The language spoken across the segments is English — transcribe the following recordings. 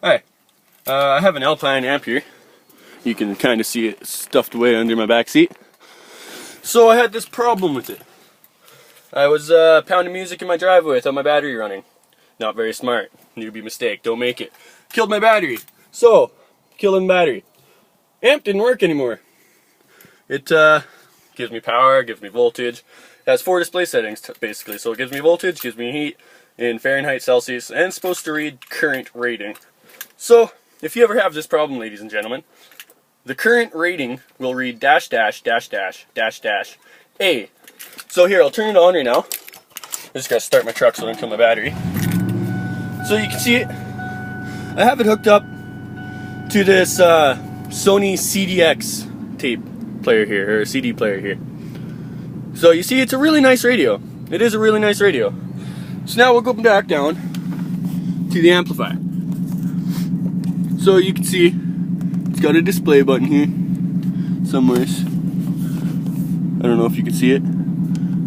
Hi, I have an Alpine amp here. You can kind of see it stuffed away under my back seat. So I had this problem with it. I was pounding music in my driveway without my battery running. Not very smart. Newbie mistake. Don't make it. Killed my battery. So, killing battery. Amp didn't work anymore. It gives me power, gives me voltage. It has 4 display settings basically. So it gives me voltage, gives me heat in Fahrenheit, Celsius, and it's supposed to read current rating. So, if you ever have this problem, ladies and gentlemen, the current rating will read dash dash dash dash dash dash A. So here, I'll turn it on right now. I just gotta start my truck so I don't kill my battery. So you can see it. I have it hooked up to this Sony CDX tape player here, or CD player here. So you see, it's a really nice radio. It is a really nice radio. So now we'll go back down to the amplifier. So you can see it's got a display button here somewhere. I don't know if you can see it,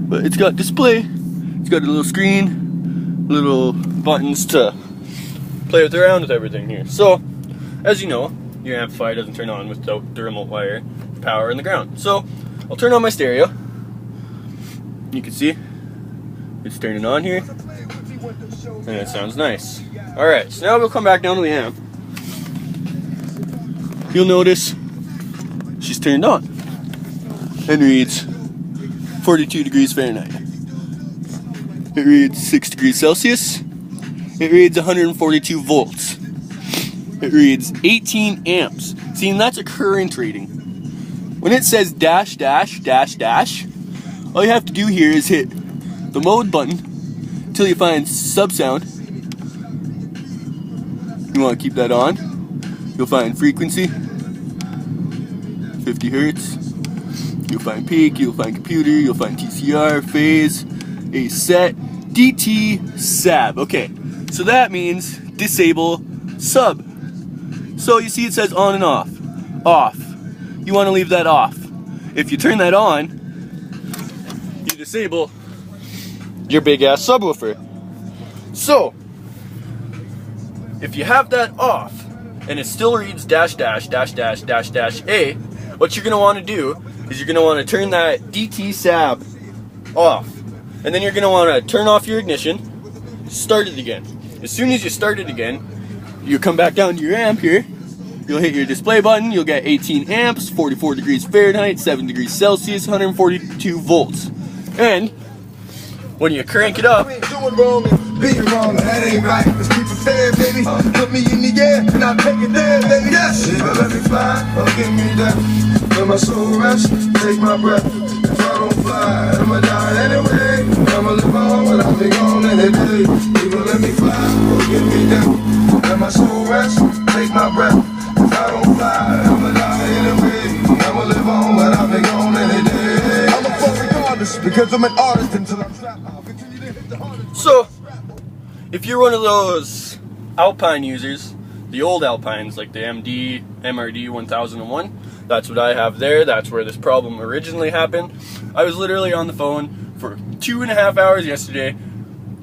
but it's got display. It's got a little screen, little buttons to play around with everything here. So, as you know, your amplifier doesn't turn on without the remote wire, the power, and the ground. So, I'll turn on my stereo. You can see it's turning on here, and it sounds nice. Alright, so now we'll come back down to the amp. You'll notice she's turned on and reads 42 degrees Fahrenheit. It reads 6 degrees Celsius. It reads 142 volts. It reads 18 amps. See, and that's a current rating. When it says dash dash dash dash, all you have to do here is hit the mode button until you find sub sound. You want to keep that on. You'll find frequency, 50 hertz. You'll find peak, you'll find computer, you'll find TCR, phase, a set, DT, sab. Okay, so that means disable sub. So you see it says on and off. Off. You want to leave that off. If you turn that on, you disable your big ass subwoofer. So, if you have that off, and it still reads dash dash dash dash dash dash A, what you're going to want to do is you're going to want to turn that DT sab off. And then you're going to want to turn off your ignition, start it again. As soon as you start it again, you come back down to your amp here, you'll hit your display button, you'll get 18 amps, 44 degrees Fahrenheit, 7 degrees Celsius, 142 volts. And when you crank it up, Being wrong, that ain't right. Let's keep it fair, baby. Put me in the air, and I'll take it there, baby. Yes. Either let me fly or give me that. Let my soul rest, take my breath. If I don't fly, I'ma die anyway. I'ma live on without me gone any day. Either let me fly or give me that. Let my soul rest, take my breath. If I don't fly, I'ma die anyway. I'ma live on without me gone any day. I'm a fuck regardless because I'm an artist until I'm trapped. I'll continue to hit the hardest. So, if you're one of those Alpine users, the old Alpines, like the mrd 1001, that's what I have there. That's where this problem originally happened. I was literally on the phone for 2.5 hours yesterday,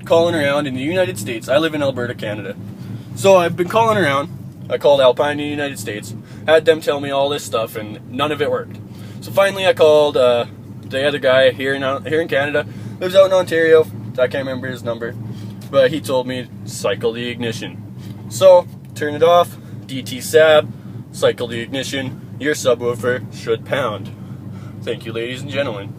calling around in the United States. I live in Alberta, Canada. So I've been calling around. I called Alpine in the United States, had them tell me all this stuff, and none of it worked. So finally I called the other guy here in Canada, lives out in Ontario. I can't remember his number. But he told me cycle the ignition. So, turn it off, DT sab, cycle the ignition, your subwoofer should pound. Thank you, ladies and gentlemen.